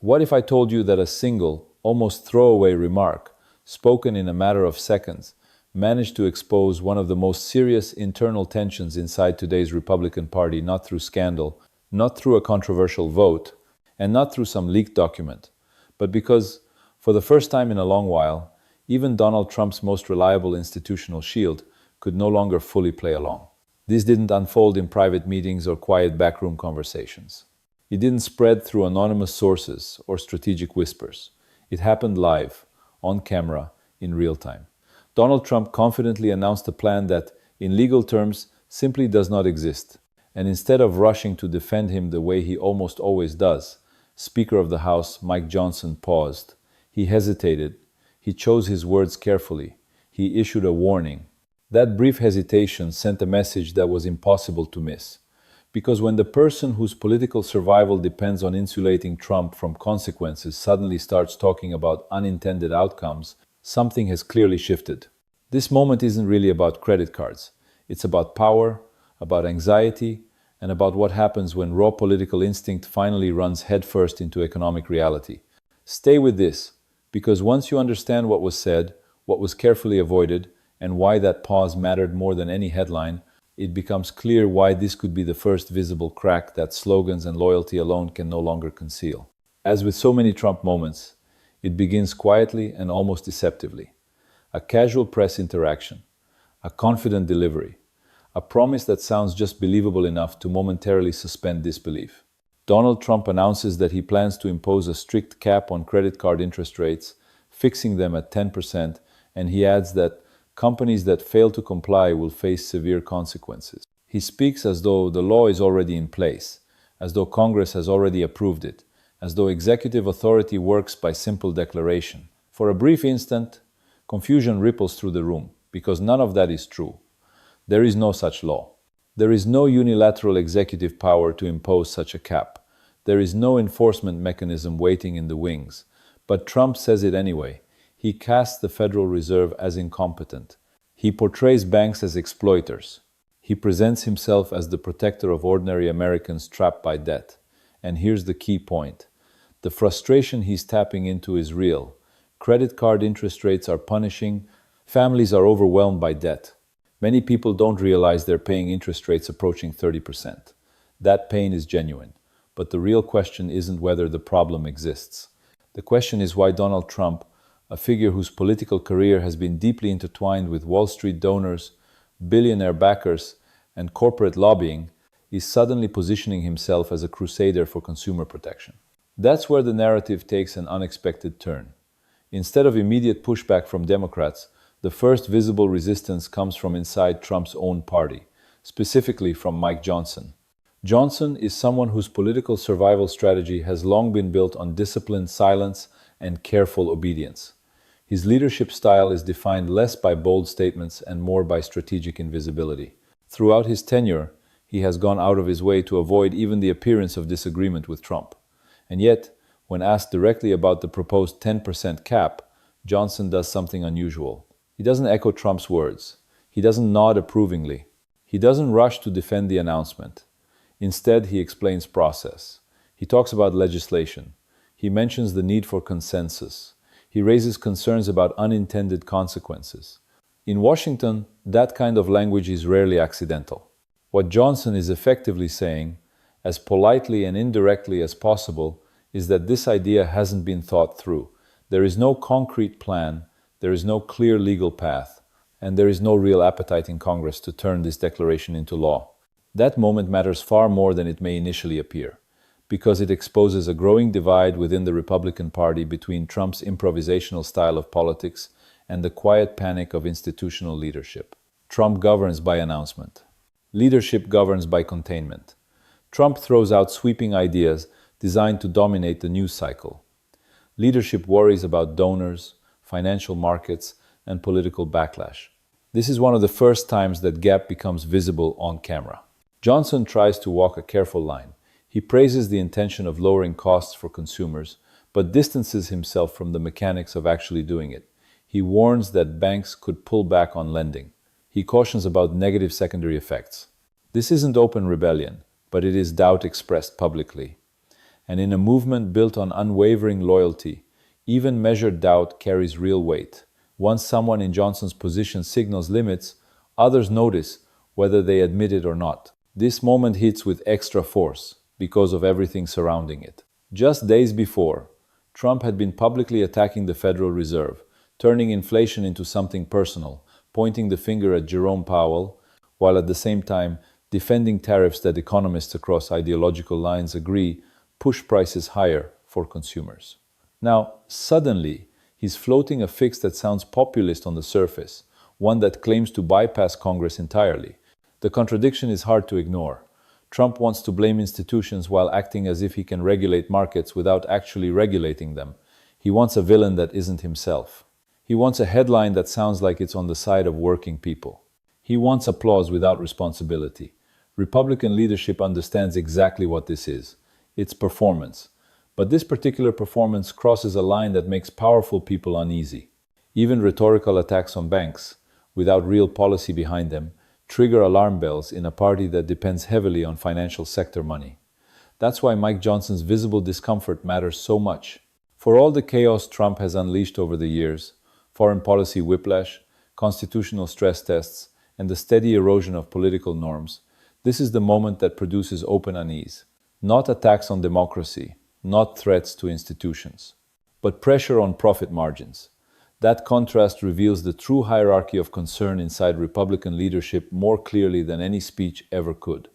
What if I told you that a single, almost throwaway remark, spoken in a matter of seconds, managed to expose one of the most serious internal tensions inside today's Republican Party, not through scandal, not through a controversial vote, and not through some leaked document, but because, for the first time in a long while, even Donald Trump's most reliable institutional shield could no longer fully play along. This didn't unfold in private meetings or quiet backroom conversations. It didn't spread through anonymous sources or strategic whispers. It happened live, on camera, in real time. Donald Trump confidently announced a plan that, in legal terms, simply does not exist. And instead of rushing to defend him the way he almost always does, Speaker of the House Mike Johnson paused. He hesitated. He chose his words carefully. He issued a warning. That brief hesitation sent a message that was impossible to miss. Because when the person whose political survival depends on insulating Trump from consequences suddenly starts talking about unintended outcomes, something has clearly shifted. This moment isn't really about credit cards. It's about power, about anxiety, and about what happens when raw political instinct finally runs headfirst into economic reality. Stay with this, because once you understand what was said, what was carefully avoided, and why that pause mattered more than any headline, it becomes clear why this could be the first visible crack that slogans and loyalty alone can no longer conceal. As with so many Trump moments, it begins quietly and almost deceptively. A casual press interaction, a confident delivery, a promise that sounds just believable enough to momentarily suspend disbelief. Donald Trump announces that he plans to impose a strict cap on credit card interest rates, fixing them at 10%, and he adds that companies that fail to comply will face severe consequences. He speaks as though the law is already in place, as though Congress has already approved it, as though executive authority works by simple declaration. For a brief instant, confusion ripples through the room, because none of that is true. There is no such law. There is no unilateral executive power to impose such a cap. There is no enforcement mechanism waiting in the wings. But Trump says it anyway. He casts the Federal Reserve as incompetent. He portrays banks as exploiters. He presents himself as the protector of ordinary Americans trapped by debt. And here's the key point. The frustration he's tapping into is real. Credit card interest rates are punishing. Families are overwhelmed by debt. Many people don't realize they're paying interest rates approaching 30%. That pain is genuine. But the real question isn't whether the problem exists. The question is why Donald Trump, a figure whose political career has been deeply intertwined with Wall Street donors, billionaire backers, and corporate lobbying, is suddenly positioning himself as a crusader for consumer protection. That's where the narrative takes an unexpected turn. Instead of immediate pushback from Democrats, the first visible resistance comes from inside Trump's own party, specifically from Mike Johnson. Johnson is someone whose political survival strategy has long been built on disciplined silence and careful obedience. His leadership style is defined less by bold statements and more by strategic invisibility. Throughout his tenure, he has gone out of his way to avoid even the appearance of disagreement with Trump. And yet, when asked directly about the proposed 10% cap, Johnson does something unusual. He doesn't echo Trump's words. He doesn't nod approvingly. He doesn't rush to defend the announcement. Instead, he explains process. He talks about legislation. He mentions the need for consensus. He raises concerns about unintended consequences. In Washington, that kind of language is rarely accidental. What Johnson is effectively saying, as politely and indirectly as possible, is that this idea hasn't been thought through. There is no concrete plan, there is no clear legal path, and there is no real appetite in Congress to turn this declaration into law. That moment matters far more than it may initially appear, because it exposes a growing divide within the Republican Party between Trump's improvisational style of politics and the quiet panic of institutional leadership. Trump governs by announcement. Leadership governs by containment. Trump throws out sweeping ideas designed to dominate the news cycle. Leadership worries about donors, financial markets, and political backlash. This is one of the first times that gap becomes visible on camera. Johnson tries to walk a careful line. He praises the intention of lowering costs for consumers, but distances himself from the mechanics of actually doing it. He warns that banks could pull back on lending. He cautions about negative secondary effects. This isn't open rebellion, but it is doubt expressed publicly. And in a movement built on unwavering loyalty, even measured doubt carries real weight. Once someone in Johnson's position signals limits, others notice whether they admit it or not. This moment hits with extra force because of everything surrounding it. Just days before, Trump had been publicly attacking the Federal Reserve, turning inflation into something personal, pointing the finger at Jerome Powell, while at the same time defending tariffs that economists across ideological lines agree push prices higher for consumers. Now, suddenly, he's floating a fix that sounds populist on the surface, one that claims to bypass Congress entirely. The contradiction is hard to ignore. Trump wants to blame institutions while acting as if he can regulate markets without actually regulating them. He wants a villain that isn't himself. He wants a headline that sounds like it's on the side of working people. He wants applause without responsibility. Republican leadership understands exactly what this is. It's performance. But this particular performance crosses a line that makes powerful people uneasy. Even rhetorical attacks on banks, without real policy behind them, trigger alarm bells in a party that depends heavily on financial sector money. That's why Mike Johnson's visible discomfort matters so much. For all the chaos Trump has unleashed over the years, foreign policy whiplash, constitutional stress tests, and the steady erosion of political norms, this is the moment that produces open unease. Not attacks on democracy, not threats to institutions, but pressure on profit margins. That contrast reveals the true hierarchy of concern inside Republican leadership more clearly than any speech ever could.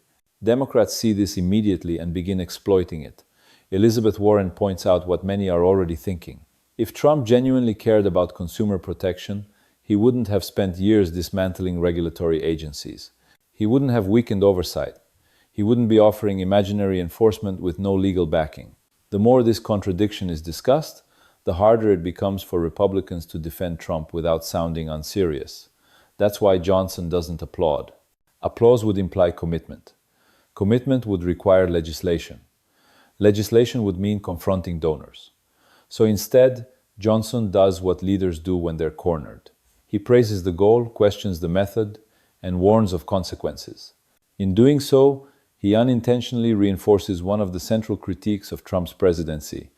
Democrats see this immediately and begin exploiting it. Elizabeth Warren points out what many are already thinking. If Trump genuinely cared about consumer protection, he wouldn't have spent years dismantling regulatory agencies. He wouldn't have weakened oversight. He wouldn't be offering imaginary enforcement with no legal backing. The more this contradiction is discussed, the harder it becomes for Republicans to defend Trump without sounding unserious. That's why Johnson doesn't applaud. Applause would imply commitment. Commitment would require legislation. Legislation would mean confronting donors. So instead, Johnson does what leaders do when they're cornered. He praises the goal, questions the method, and warns of consequences. In doing so, he unintentionally reinforces one of the central critiques of Trump's presidency: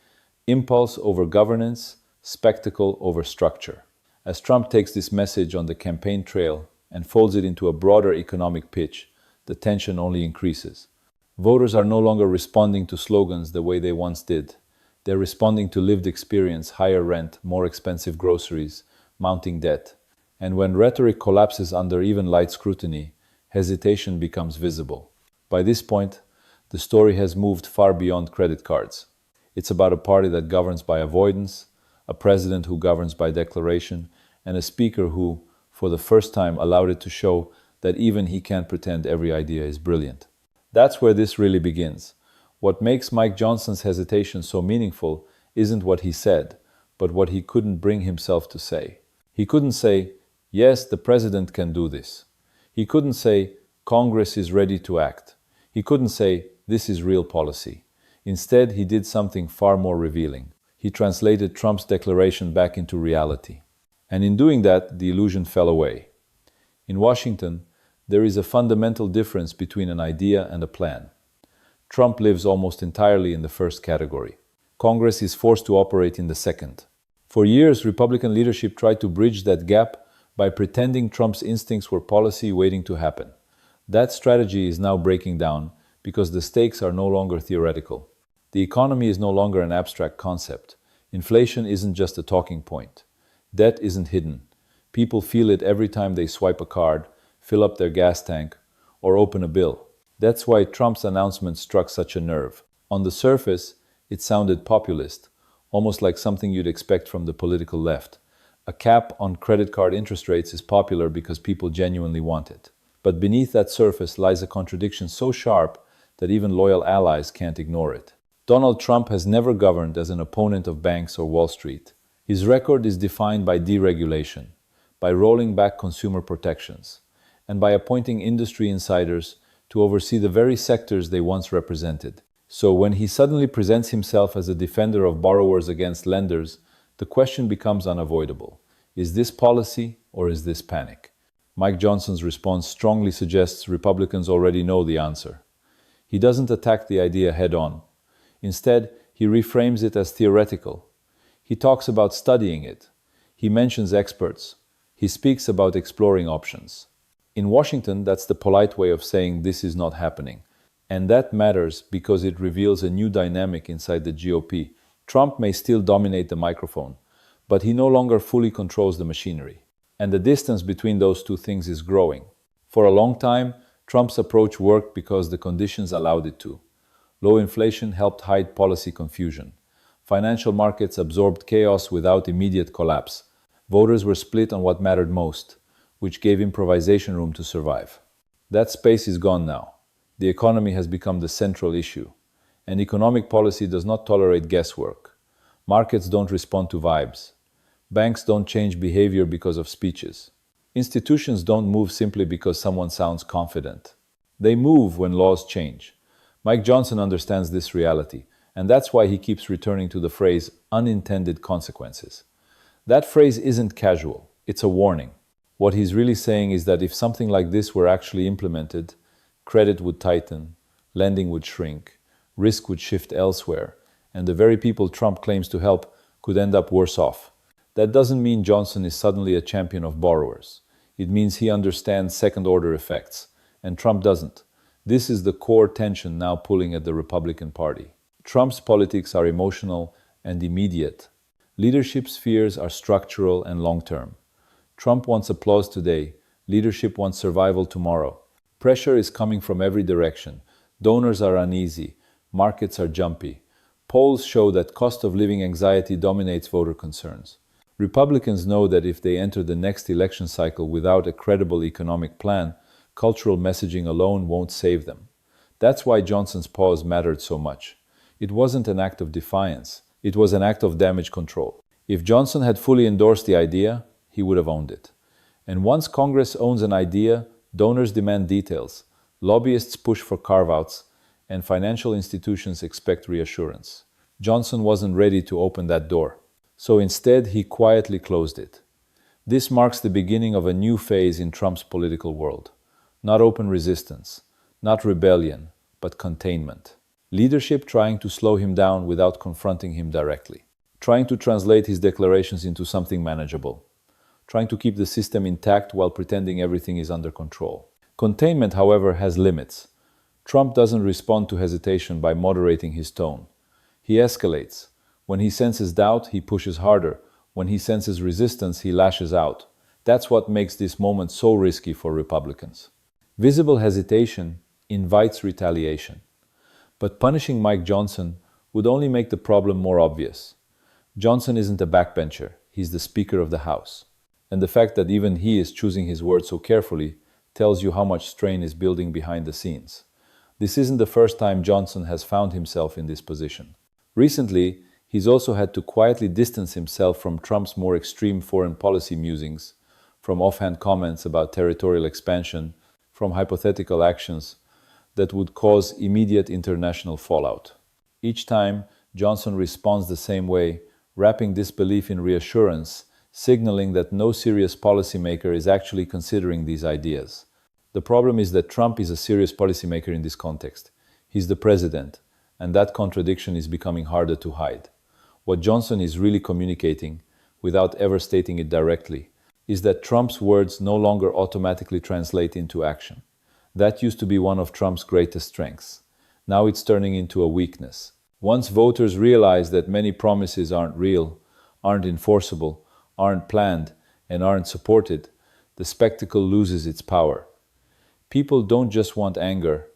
impulse over governance, spectacle over structure. As Trump takes this message on the campaign trail and folds it into a broader economic pitch, the tension only increases. Voters are no longer responding to slogans the way they once did. They're responding to lived experience: higher rent, more expensive groceries, mounting debt. And when rhetoric collapses under even light scrutiny, hesitation becomes visible. By this point, the story has moved far beyond credit cards. It's about a party that governs by avoidance, a president who governs by declaration, and a speaker who, for the first time, allowed it to show that even he can't pretend every idea is brilliant. That's where this really begins. What makes Mike Johnson's hesitation so meaningful isn't what he said, but what he couldn't bring himself to say. He couldn't say, "Yes, the president can do this." He couldn't say, "Congress is ready to act." He couldn't say, "This is real policy." Instead, he did something far more revealing. He translated Trump's declaration back into reality. And in doing that, the illusion fell away. In Washington, there is a fundamental difference between an idea and a plan. Trump lives almost entirely in the first category. Congress is forced to operate in the second. For years, Republican leadership tried to bridge that gap by pretending Trump's instincts were policy waiting to happen. That strategy is now breaking down because the stakes are no longer theoretical. The economy is no longer an abstract concept. Inflation isn't just a talking point. Debt isn't hidden. People feel it every time they swipe a card, fill up their gas tank, or open a bill. That's why Trump's announcement struck such a nerve. On the surface, it sounded populist, almost like something you'd expect from the political left. A cap on credit card interest rates is popular because people genuinely want it. But beneath that surface lies a contradiction so sharp that even loyal allies can't ignore it. Donald Trump has never governed as an opponent of banks or Wall Street. His record is defined by deregulation, by rolling back consumer protections, and by appointing industry insiders to oversee the very sectors they once represented. So when he suddenly presents himself as a defender of borrowers against lenders, the question becomes unavoidable. Is this policy or is this panic? Mike Johnson's response strongly suggests Republicans already know the answer. He doesn't attack the idea head-on. Instead, he reframes it as theoretical. He talks about studying it. He mentions experts. He speaks about exploring options. In Washington, that's the polite way of saying this is not happening. And that matters because it reveals a new dynamic inside the GOP. Trump may still dominate the microphone, but he no longer fully controls the machinery. And the distance between those two things is growing. For a long time, Trump's approach worked because the conditions allowed it to. Low inflation helped hide policy confusion. Financial markets absorbed chaos without immediate collapse. Voters were split on what mattered most, which gave improvisation room to survive. That space is gone now. The economy has become the central issue. And economic policy does not tolerate guesswork. Markets don't respond to vibes. Banks don't change behavior because of speeches. Institutions don't move simply because someone sounds confident. They move when laws change. Mike Johnson understands this reality, and that's why he keeps returning to the phrase unintended consequences. That phrase isn't casual, it's a warning. What he's really saying is that if something like this were actually implemented, credit would tighten, lending would shrink, risk would shift elsewhere, and the very people Trump claims to help could end up worse off. That doesn't mean Johnson is suddenly a champion of borrowers. It means he understands second-order effects, and Trump doesn't. This is the core tension now pulling at the Republican Party. Trump's politics are emotional and immediate. Leadership's fears are structural and long-term. Trump wants applause today. Leadership wants survival tomorrow. Pressure is coming from every direction. Donors are uneasy. Markets are jumpy. Polls show that cost of living anxiety dominates voter concerns. Republicans know that if they enter the next election cycle without a credible economic plan, cultural messaging alone won't save them. That's why Johnson's pause mattered so much. It wasn't an act of defiance. It was an act of damage control. If Johnson had fully endorsed the idea, he would have owned it. And once Congress owns an idea, donors demand details, lobbyists push for carve-outs, and financial institutions expect reassurance. Johnson wasn't ready to open that door. So instead, he quietly closed it. This marks the beginning of a new phase in Trump's political world. Not open resistance, not rebellion, but containment. Leadership trying to slow him down without confronting him directly. Trying to translate his declarations into something manageable. Trying to keep the system intact while pretending everything is under control. Containment, however, has limits. Trump doesn't respond to hesitation by moderating his tone. He escalates. When he senses doubt, he pushes harder. When he senses resistance, he lashes out. That's what makes this moment so risky for Republicans. Visible hesitation invites retaliation. But punishing Mike Johnson would only make the problem more obvious. Johnson isn't a backbencher, he's the Speaker of the House. And the fact that even he is choosing his words so carefully tells you how much strain is building behind the scenes. This isn't the first time Johnson has found himself in this position. Recently, he's also had to quietly distance himself from Trump's more extreme foreign policy musings, from offhand comments about territorial expansion, from hypothetical actions that would cause immediate international fallout. Each time, Johnson responds the same way, wrapping disbelief in reassurance, signaling that no serious policymaker is actually considering these ideas. The problem is that Trump is a serious policymaker in this context. He's the president, and that contradiction is becoming harder to hide. What Johnson is really communicating, without ever stating it directly, is that Trump's words no longer automatically translate into action. That used to be one of Trump's greatest strengths. Now it's turning into a weakness. Once voters realize that many promises aren't real, aren't enforceable, aren't planned, and aren't supported, the spectacle loses its power. People don't just want anger,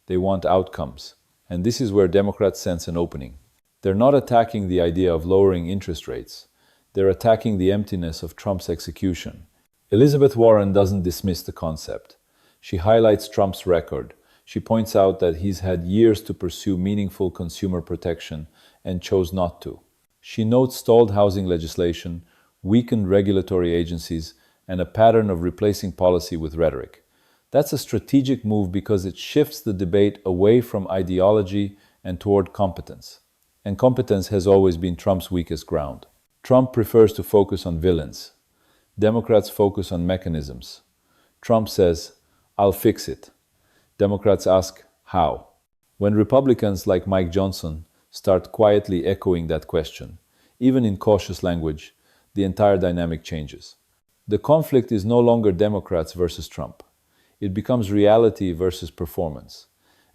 they want outcomes. And this is where Democrats sense an opening. They're not attacking the idea of lowering interest rates. They're attacking the emptiness of Trump's execution. Elizabeth Warren doesn't dismiss the concept. She highlights Trump's record. She points out that he's had years to pursue meaningful consumer protection and chose not to. She notes stalled housing legislation, weakened regulatory agencies, and a pattern of replacing policy with rhetoric. That's a strategic move because it shifts the debate away from ideology and toward competence. And competence has always been Trump's weakest ground. Trump prefers to focus on villains. Democrats focus on mechanisms. Trump says, "I'll fix it." Democrats ask, how? When Republicans like Mike Johnson start quietly echoing that question. Even in cautious language, the entire dynamic changes. The conflict is no longer Democrats versus Trump. It becomes reality versus performance.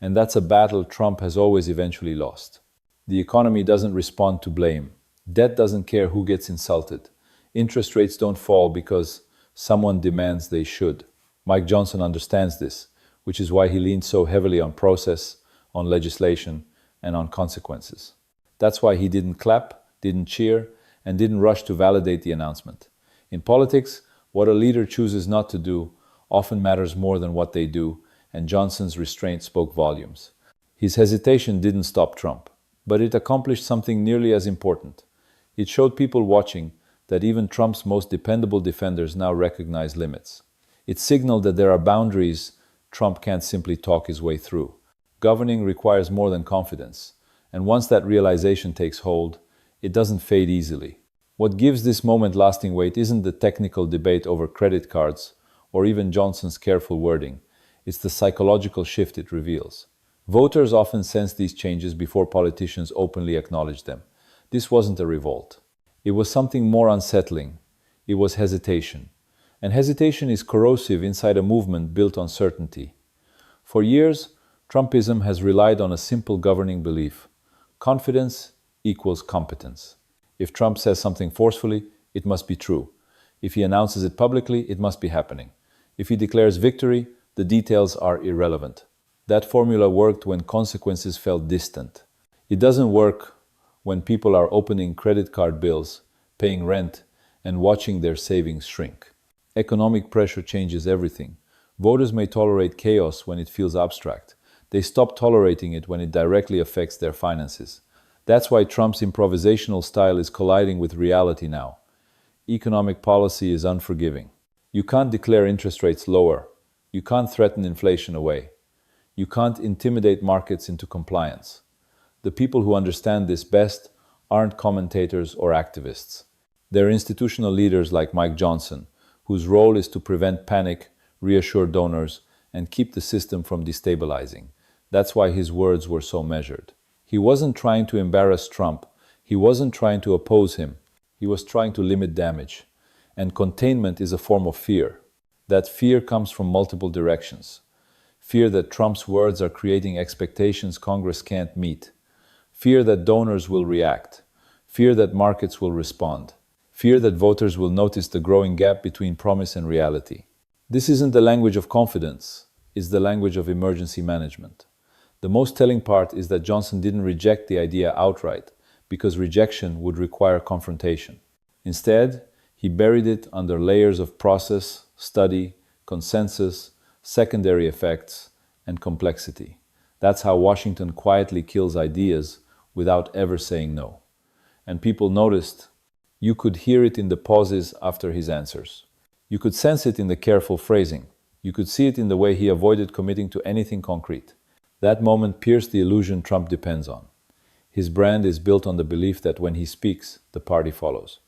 And that's a battle Trump has always eventually lost. The economy doesn't respond to blame. Debt doesn't care who gets insulted. Interest rates don't fall because someone demands they should. Mike Johnson understands this, which is why he leans so heavily on process, on legislation, and on consequences. That's why he didn't clap, didn't cheer, and didn't rush to validate the announcement. In politics, what a leader chooses not to do often matters more than what they do, and Johnson's restraint spoke volumes. His hesitation didn't stop Trump, but it accomplished something nearly as important. It showed people watching that even Trump's most dependable defenders now recognize limits. It signaled that there are boundaries Trump can't simply talk his way through. Governing requires more than confidence, and once that realization takes hold, it doesn't fade easily. What gives this moment lasting weight isn't the technical debate over credit cards or even Johnson's careful wording. It's the psychological shift it reveals. Voters often sense these changes before politicians openly acknowledge them. This wasn't a revolt. It was something more unsettling. It was hesitation. And hesitation is corrosive inside a movement built on certainty. For years, Trumpism has relied on a simple governing belief. Confidence equals competence. If Trump says something forcefully, it must be true. If he announces it publicly, it must be happening. If he declares victory, the details are irrelevant. That formula worked when consequences felt distant. It doesn't work when people are opening credit card bills, paying rent, and watching their savings shrink. Economic pressure changes everything. Voters may tolerate chaos when it feels abstract. They stop tolerating it when it directly affects their finances. That's why Trump's improvisational style is colliding with reality now. Economic policy is unforgiving. You can't declare interest rates lower. You can't threaten inflation away. You can't intimidate markets into compliance. The people who understand this best aren't commentators or activists. They're institutional leaders like Mike Johnson, whose role is to prevent panic, reassure donors, and keep the system from destabilizing. That's why his words were so measured. He wasn't trying to embarrass Trump. He wasn't trying to oppose him. He was trying to limit damage. And containment is a form of fear. That fear comes from multiple directions. Fear that Trump's words are creating expectations Congress can't meet. Fear that donors will react. Fear that markets will respond. Fear that voters will notice the growing gap between promise and reality. This isn't the language of confidence. It's the language of emergency management. The most telling part is that Johnson didn't reject the idea outright, because rejection would require confrontation. Instead, he buried it under layers of process, study, consensus, secondary effects, and complexity. That's how Washington quietly kills ideas without ever saying no. And people noticed. You could hear it in the pauses after his answers. You could sense it in the careful phrasing. You could see it in the way he avoided committing to anything concrete. That moment pierced the illusion Trump depends on. His brand is built on the belief that when he speaks, the party follows.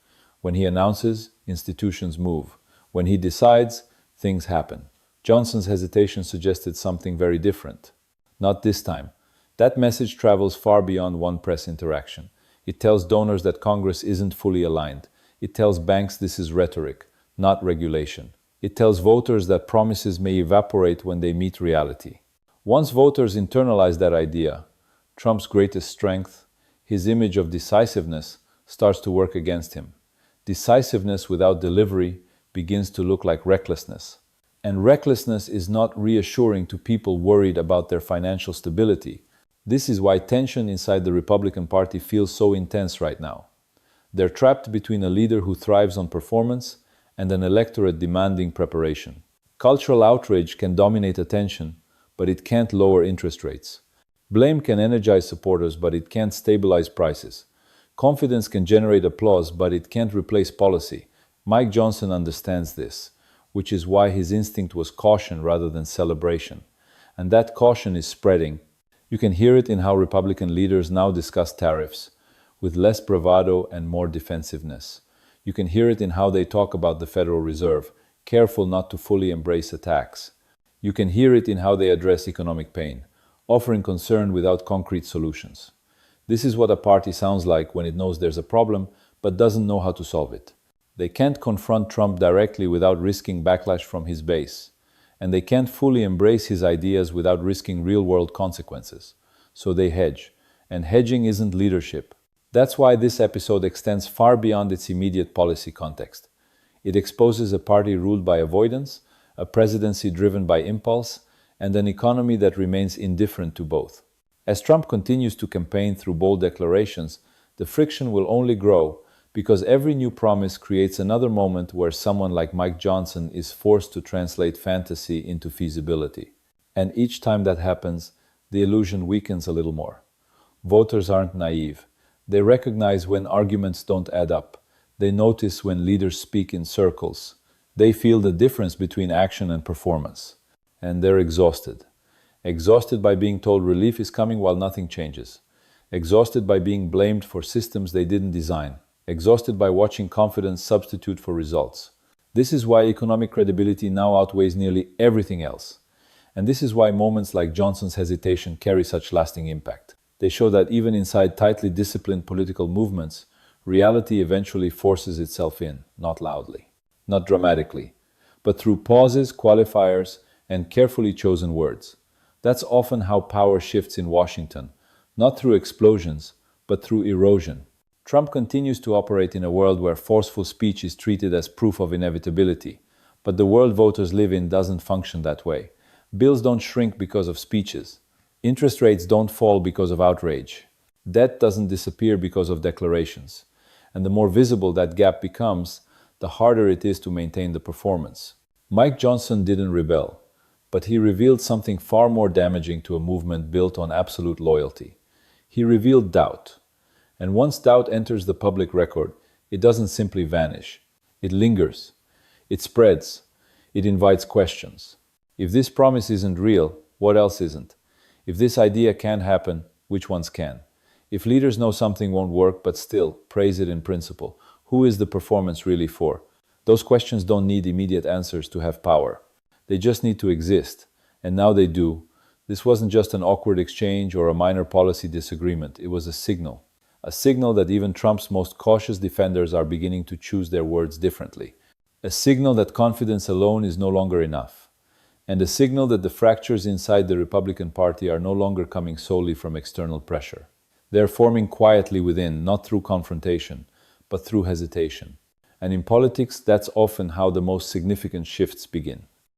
When he announces, institutions move. When he decides, things happen. Johnson's hesitation suggested something very different. Not this time. That message travels far beyond one press interaction. It tells donors that Congress isn't fully aligned. It tells banks this is rhetoric, not regulation. It tells voters that promises may evaporate when they meet reality. Once voters internalize that idea, Trump's greatest strength, his image of decisiveness, starts to work against him. Decisiveness without delivery begins to look like recklessness. And recklessness is not reassuring to people worried about their financial stability. This is why tension inside the Republican Party feels so intense right now. They're trapped between a leader who thrives on performance and an electorate demanding preparation. Cultural outrage can dominate attention, but it can't lower interest rates. Blame can energize supporters, but it can't stabilize prices. Confidence can generate applause, but it can't replace policy. Mike Johnson understands this, which is why his instinct was caution rather than celebration. And that caution is spreading. You can hear it in how Republican leaders now discuss tariffs, with less bravado and more defensiveness. You can hear it in how they talk about the Federal Reserve, careful not to fully embrace attacks. You can hear it in how they address economic pain, offering concern without concrete solutions. This is what a party sounds like when it knows there's a problem but doesn't know how to solve it. They can't confront Trump directly without risking backlash from his base, and they can't fully embrace his ideas without risking real-world consequences. So they hedge, and hedging isn't leadership. That's why this episode extends far beyond its immediate policy context. It exposes a party ruled by avoidance, a presidency driven by impulse, and an economy that remains indifferent to both. As Trump continues to campaign through bold declarations, the friction will only grow because every new promise creates another moment where someone like Mike Johnson is forced to translate fantasy into feasibility. And each time that happens, the illusion weakens a little more. Voters aren't naive. They recognize when arguments don't add up. They notice when leaders speak in circles. They feel the difference between action and performance. And they're exhausted. Exhausted by being told relief is coming while nothing changes. Exhausted by being blamed for systems they didn't design. Exhausted by watching confidence substitute for results. This is why economic credibility now outweighs nearly everything else. And this is why moments like Johnson's hesitation carry such lasting impact. They show that even inside tightly disciplined political movements, reality eventually forces itself in, not loudly, not dramatically, but through pauses, qualifiers, and carefully chosen words. That's often how power shifts in Washington, not through explosions, but through erosion. Trump continues to operate in a world where forceful speech is treated as proof of inevitability, but the world voters live in doesn't function that way. Bills don't shrink because of speeches. Interest rates don't fall because of outrage. Debt doesn't disappear because of declarations. And the more visible that gap becomes, the harder it is to maintain the performance. Mike Johnson didn't rebel, but he revealed something far more damaging to a movement built on absolute loyalty. He revealed doubt. And once doubt enters the public record, it doesn't simply vanish. It lingers. It spreads. It invites questions. If this promise isn't real, what else isn't? If this idea can happen, which ones can? If leaders know something won't work but still praise it in principle, who is the performance really for? Those questions don't need immediate answers to have power. They just need to exist. And now they do. This wasn't just an awkward exchange or a minor policy disagreement. It was a signal. A signal that even Trump's most cautious defenders are beginning to choose their words differently. A signal that confidence alone is no longer enough. And a signal that the fractures inside the Republican Party are no longer coming solely from external pressure. They're forming quietly within, not through confrontation, but through hesitation. And in politics, that's often how the most significant shifts begin.